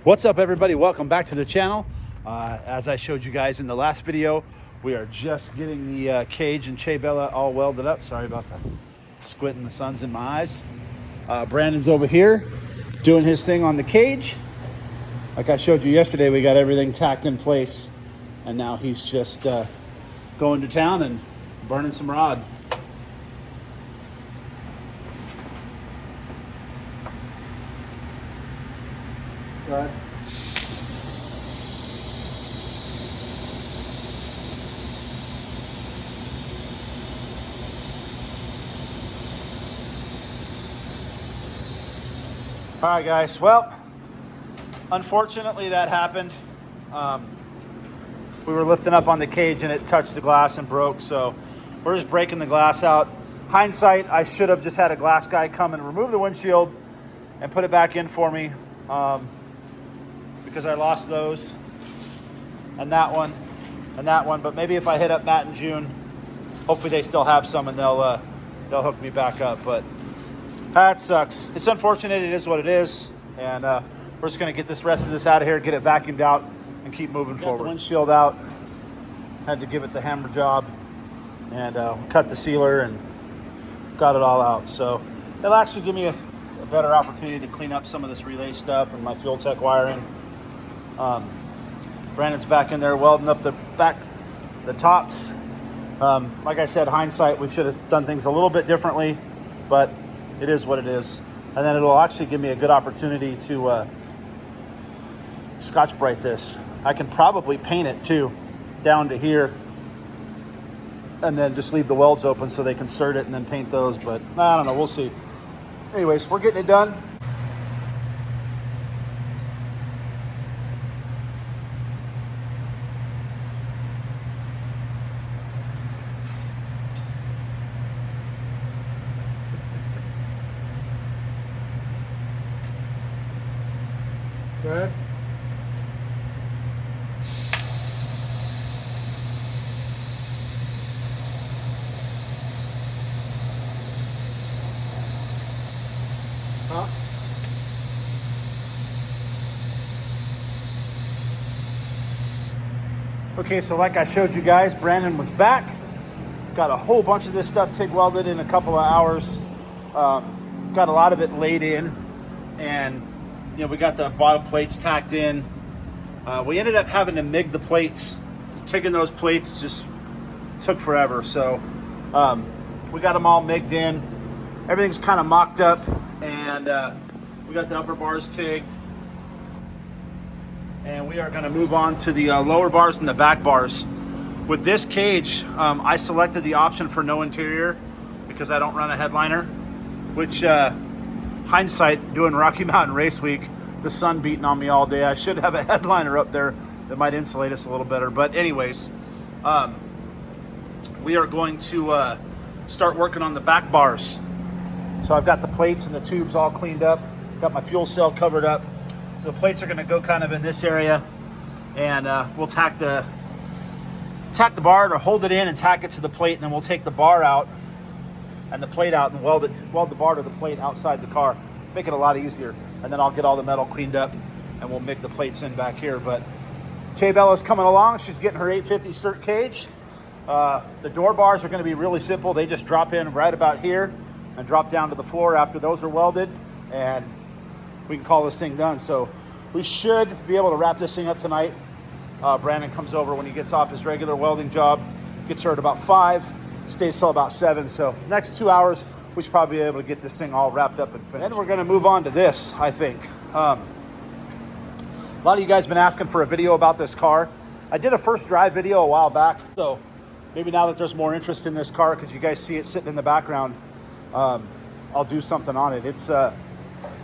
What's up, everybody? Welcome back to the channel. As I showed you guys in the last video, we are just getting the cage and Chebella all welded up. Sorry about the squinting, the sun's in my eyes. Brandon's over here doing his thing on the cage. Like I showed you yesterday, we got everything tacked in place, and now he's just going to town and burning some rod. Go ahead. All right, guys. Well, unfortunately, that happened. We were lifting up on the cage and it touched the glass and broke. So we're just breaking the glass out. Hindsight, I should have just had a glass guy come and remove the windshield and put it back in for me. Because I lost those and that one and that one. But maybe if I hit up Matt and June, hopefully they still have some and they'll hook me back up. But that sucks. It's unfortunate. It is what it is. And we're just going to get this rest of this out of here, get it vacuumed out, and keep moving forward. Got the windshield out. Had to give it the hammer job and cut the sealer and got it all out. So it'll actually give me a better opportunity to clean up some of this relay stuff and my fuel tech wiring. Brandon's back in there welding up the tops. Like I said, hindsight, we should have done things a little bit differently, but it is what it is. And then it'll actually give me a good opportunity to Scotch Brite this. I can probably paint it too, down to here, and then just leave the welds open so they can insert it and then paint those. But I don't know, we'll see. Anyways, we're getting it done. Go ahead. Huh? Okay, so like I showed you guys, Brandon was back. Got a whole bunch of this stuff TIG welded in a couple of hours. Got a lot of it laid in, and we got the bottom plates tacked in. We ended up having to MIG the plates. Taking those plates just took forever. So we got them all MIG'd in. Everything's kind of mocked up, and we got the upper bars TIG'd. And we are gonna move on to the lower bars and the back bars. With this cage, I selected the option for no interior because I don't run a headliner, which hindsight, doing Rocky Mountain Race Week, the sun beating on me all day, I should have a headliner up there that might insulate us a little better. But anyways, we are going to start working on the back bars. So I've got the plates and the tubes all cleaned up, got my fuel cell covered up. So the plates are going to go kind of in this area, and we'll tack the bar, or hold it in and tack it to the plate, and then we'll take the bar out and the plate out and weld the bar to the plate outside the car. Make it a lot easier. And then I'll get all the metal cleaned up and we'll MIG the plates in back here. But Chebella's coming along. She's getting her 850 cert cage. The door bars are going to be really simple. They just drop in right about here and drop down to the floor after those are welded, and we can call this thing done. So we should be able to wrap this thing up tonight. Brandon comes over when he gets off his regular welding job, gets her at about 5, stays till about 7. So next 2 hours, we should probably be able to get this thing all wrapped up and finished. Then we're going to move on to this, I think. A lot of you guys have been asking for a video about this car. I did a first drive video a while back, so maybe now that there's more interest in this car because you guys see it sitting in the background, I'll do something on it. It's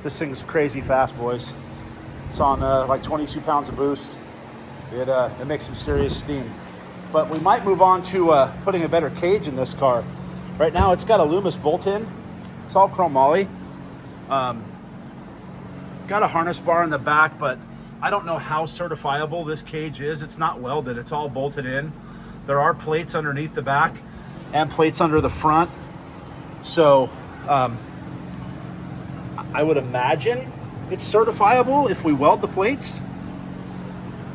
this thing's crazy fast, boys. It's on like 22 pounds of boost. It makes some serious steam. But we might move on to putting a better cage in this car. Right now it's got a Loomis bolt-in. It's all chromoly. Got a harness bar in the back, but I don't know how certifiable this cage is. It's not welded, it's all bolted in. There are plates underneath the back and plates under the front. So I would imagine it's certifiable if we weld the plates.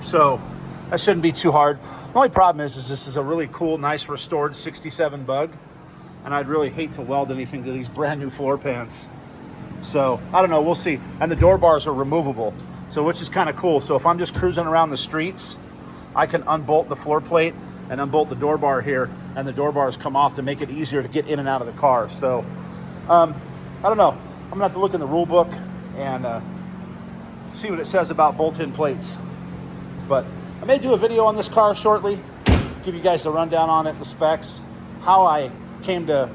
So that shouldn't be too hard. The only problem is this is a really cool, nice restored 67 bug. And I'd really hate to weld anything to these brand new floor pans. So I don't know, we'll see. And the door bars are removable, so which is kind of cool. So if I'm just cruising around the streets, I can unbolt the floor plate and unbolt the door bar here, and the door bars come off to make it easier to get in and out of the car. So I don't know. I'm gonna have to look in the rule book and see what it says about bolt-in plates. But I may do a video on this car shortly, give you guys a rundown on it, the specs, how I came to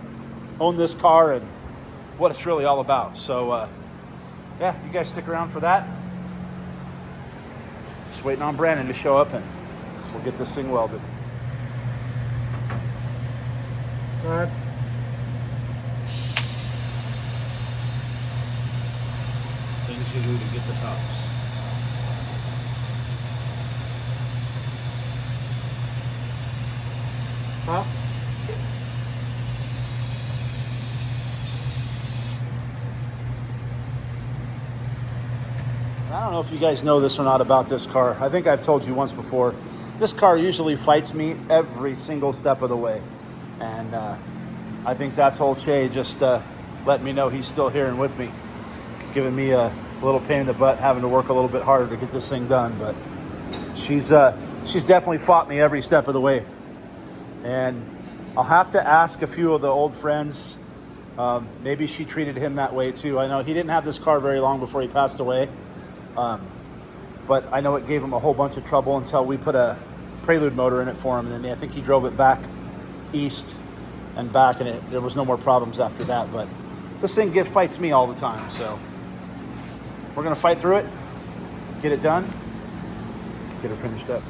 own this car, and what it's really all about. So yeah, you guys stick around for that. Just waiting on Brandon to show up and we'll get this thing welded. Go ahead. Things you do to get the tops. Huh? I don't know if you guys know this or not about this car. I think I've told you once before. This car usually fights me every single step of the way. And I think that's old Che just letting me know he's still here and with me. Giving me a little pain in the butt, having to work a little bit harder to get this thing done. But she's definitely fought me every step of the way. And I'll have to ask a few of the old friends. Maybe she treated him that way too. I know he didn't have this car very long before he passed away. But I know it gave him a whole bunch of trouble until we put a Prelude motor in it for him. And then I think he drove it back east and back, and there was no more problems after that. But this thing fights me all the time. So we're going to fight through it, get it done, get it finished up.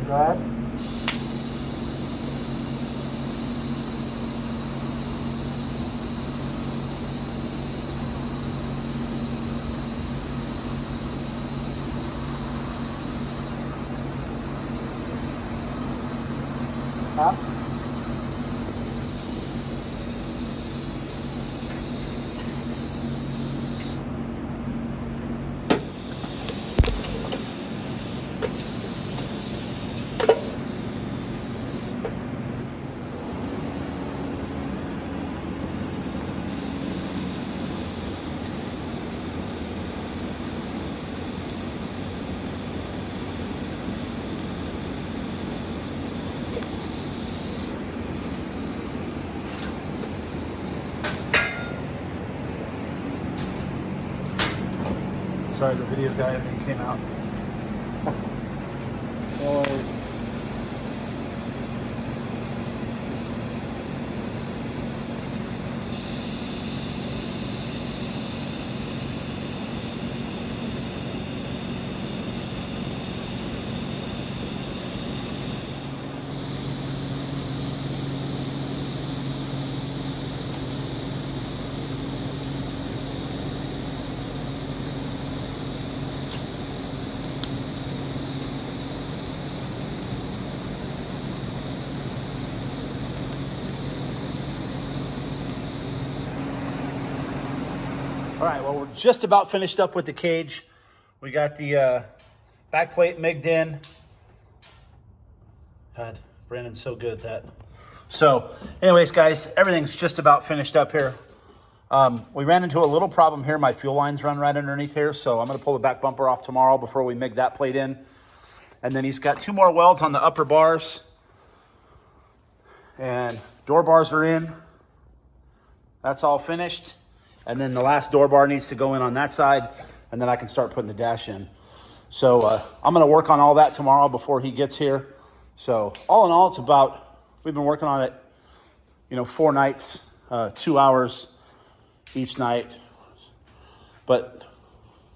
Go ahead. Huh? Sorry, the video guy came out. Oh. All right, well, we're just about finished up with the cage. We got the back plate migged in. God, Brandon's so good at that. So anyways, guys, everything's just about finished up here. We ran into a little problem here. My fuel lines run right underneath here, so I'm going to pull the back bumper off tomorrow before we mig that plate in. And then he's got 2 more welds on the upper bars. And door bars are in. That's all finished. And then the last door bar needs to go in on that side, and then I can start putting the dash in. So I'm gonna work on all that tomorrow before he gets here. So all in all, we've been working on it you know, 4 nights, 2 hours each night. But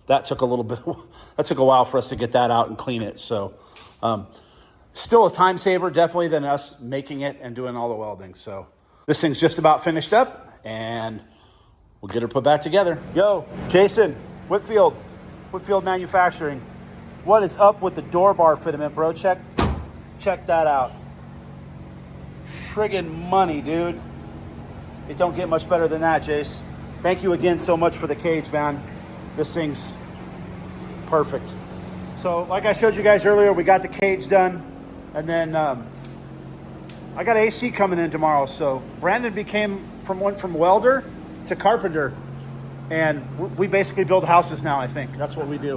that took a little bit, that took a while for us to get that out and clean it. So still a time saver, definitely, than us making it and doing all the welding. So this thing's just about finished up, and we'll get her put back together. Yo, Jason, Whitfield Manufacturing. What is up with the door bar fitment, bro? Check that out. Friggin' money, dude. It don't get much better than that, Jace. Thank you again so much for the cage, man. This thing's perfect. So like I showed you guys earlier, we got the cage done. And then I got AC coming in tomorrow. So Brandon went from welder to carpenter. And we basically build houses now, I think. That's what we do.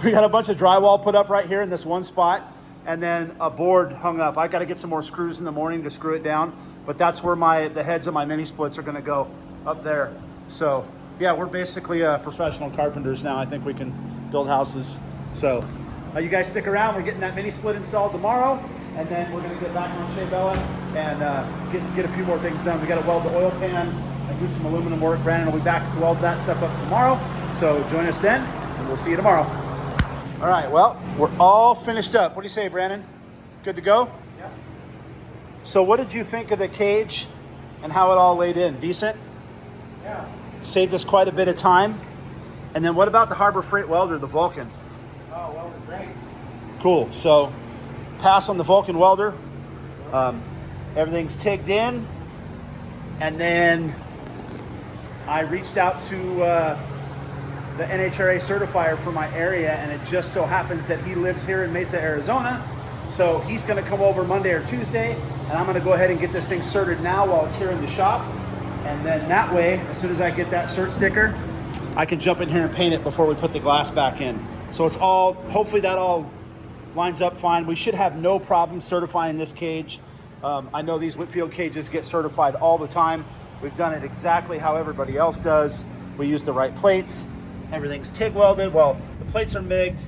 We got a bunch of drywall put up right here in this one spot. And then a board hung up. I got to get some more screws in the morning to screw it down. But that's where the heads of my mini splits are going to go, up there. So yeah, we're basically professional carpenters now. I think we can build houses. So you guys stick around. We're getting that mini split installed tomorrow, and then we're gonna get back on Chebella and get a few more things done. We got to weld the oil pan and do some aluminum work. Brandon will be back to weld that stuff up tomorrow. So join us then, and we'll see you tomorrow. All right, well, we're all finished up. What do you say, Brandon? Good to go? Yeah. So what did you think of the cage and how it all laid in? Decent? Yeah. Saved us quite a bit of time. And then what about the Harbor Freight welder, the Vulcan? Oh, welder, great. Cool. So pass on the Vulcan welder. Everything's tigged in. And then I reached out to the NHRA certifier for my area, and it just so happens that he lives here in Mesa, Arizona. So he's going to come over Monday or Tuesday, and I'm going to go ahead and get this thing certed now while it's here in the shop. And then that way, as soon as I get that cert sticker, I can jump in here and paint it before we put the glass back in. So it's all, hopefully that all lines up fine. We should have no problem certifying this cage. I know these Whitfield cages get certified all the time. We've done it exactly how everybody else does. We use the right plates. Everything's TIG welded. Well, the plates are MIG'd,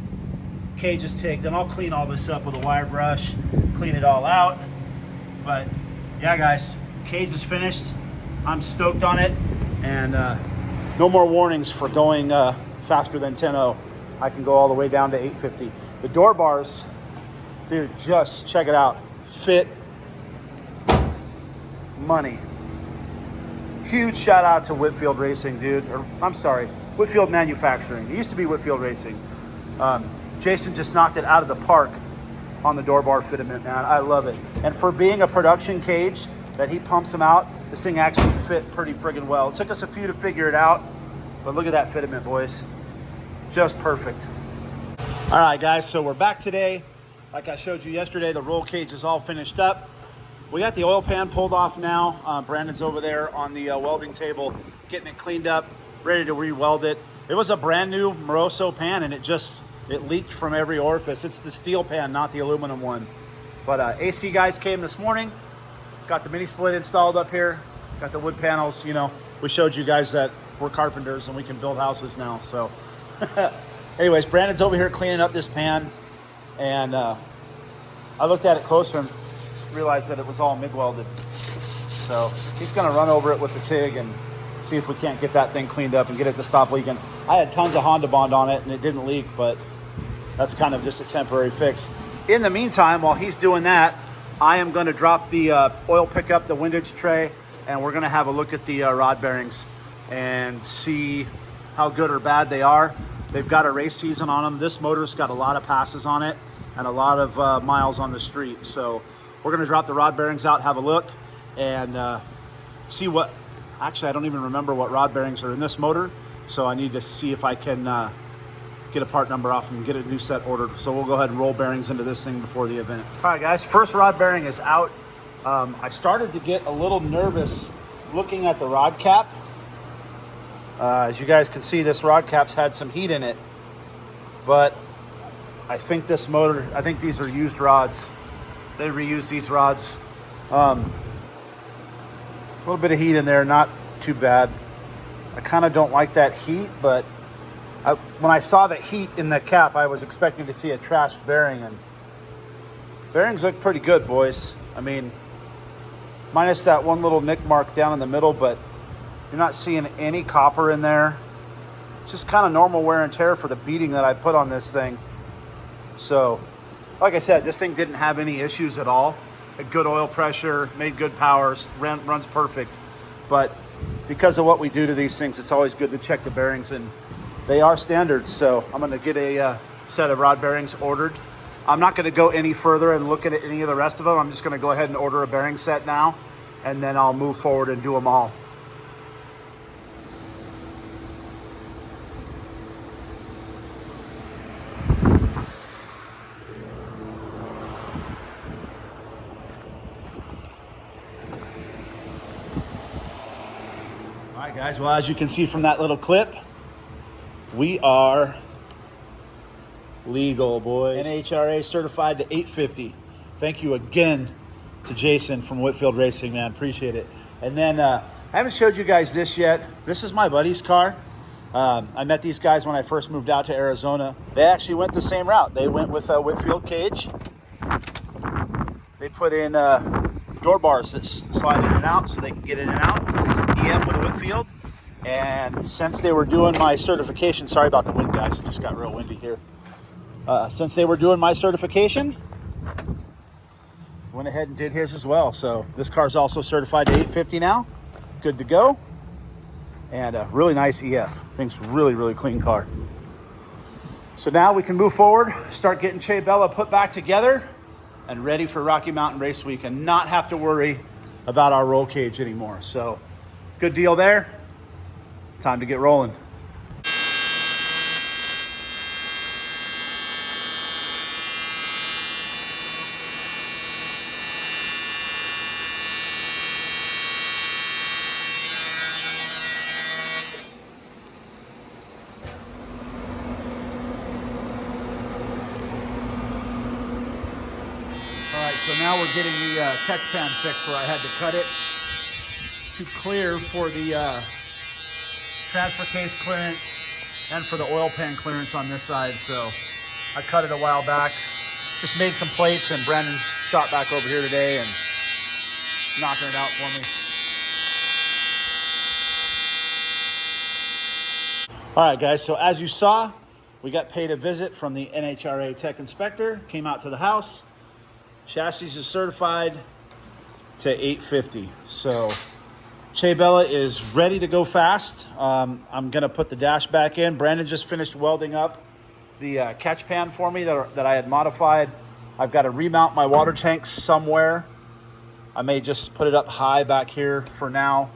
cage is TIG'd, and I'll clean all this up with a wire brush, clean it all out. But yeah, guys, cage is finished. I'm stoked on it, and no more warnings for going faster than 10.0. I can go all the way down to 850. The door bars, dude, just check it out. Fit, money. Huge shout out to Whitfield Racing, dude. Or I'm sorry, Whitfield Manufacturing. It used to be Whitfield Racing. Jason just knocked it out of the park on the door bar fitment, man. I love it. And for being a production cage that he pumps them out, this thing actually fit pretty friggin' well. It took us a few to figure it out, but look at that fitment, boys. Just perfect. All right, guys, so we're back today. Like I showed you yesterday, the roll cage is all finished up. We got the oil pan pulled off now. Brandon's over there on the welding table, getting it cleaned up, ready to re-weld it. It was a brand new Moroso pan, and it leaked from every orifice. It's the steel pan, not the aluminum one. But AC guys came this morning, got the mini split installed up here, got the wood panels. You know, we showed you guys that we're carpenters and we can build houses now. So anyways, Brandon's over here cleaning up this pan, and I looked at it closer and realized that it was all MIG welded. So he's gonna run over it with the TIG and see if we can't get that thing cleaned up and get it to stop leaking. I had tons of Honda Bond on it and it didn't leak, but that's kind of just a temporary fix. In the meantime, while he's doing that, I am gonna drop the oil pickup, the windage tray, and we're gonna have a look at the rod bearings and see how good or bad they are. They've got a race season on them. This motor's got a lot of passes on it and a lot of miles on the street. So we're gonna drop the rod bearings out, have a look, and see what, actually I don't even remember what rod bearings are in this motor. So I need to see if I can get a part number off and get a new set ordered. So we'll go ahead and roll bearings into this thing before the event. All right, guys, first rod bearing is out. I started to get a little nervous looking at the rod cap. As you guys can see, this rod cap's had some heat in it, but I think this motor, I think these are used rods. They reuse these rods. A little bit of heat in there, not too bad. I kind of don't like that heat, but when I saw the heat in the cap, I was expecting to see a trashed bearing, and bearings look pretty good, boys. I mean, minus that one little nick mark down in the middle, but you're not seeing any copper in there. It's just kind of normal wear and tear for the beating that I put on this thing. So, like I said, this thing didn't have any issues at all. Had good oil pressure, made good power, runs perfect. But because of what we do to these things, it's always good to check the bearings, and they are standards. So I'm gonna get a set of rod bearings ordered. I'm not gonna go any further and look at any of the rest of them. I'm just gonna go ahead and order a bearing set now, and then I'll move forward and do them all. All right, guys, well, as you can see from that little clip, we are legal, boys. NHRA certified to 850. Thank you again to Jason from Whitfield Racing, man. Appreciate it. And then I haven't showed you guys this yet. This is my buddy's car. I met these guys when I first moved out to Arizona. They actually went the same route. They went with a Whitfield cage. They put in door bars that slide in and out so they can get in and out. EF with a Whitfield. And since they were doing my certification, sorry about the wind, guys, it just got real windy here. Since they were doing my certification, went ahead and did his as well. So this car's also certified to 850 now. Good to go. And a really nice EF. Thing's really, really clean car. So now we can move forward, start getting Chebella put back together and ready for Rocky Mountain Race Week, and not have to worry about our roll cage anymore. So good deal there. Time to get rolling. All right, so now we're getting the catch pan fixed where I had to cut it to clear for the transfer case clearance and for the oil pan clearance on this side. So I cut it a while back, just made some plates, and Brandon shot back over here today and knocking it out for me. All right, guys, so as you saw, we got paid a visit from the NHRA tech inspector, came out to the house. Chassis is certified to 850. So Chebella is ready to go fast. I'm gonna put the dash back in. Brandon just finished welding up the catch pan for me that I had modified. I've got to remount my water tanks somewhere. I may just put it up high back here for now.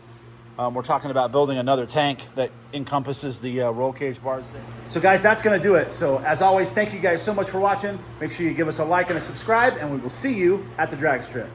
We're talking about building another tank that encompasses the roll cage bars there. So guys, that's gonna do it. So as always, thank you guys so much for watching. Make sure you give us a like and a subscribe, and we will see you at the drag strip.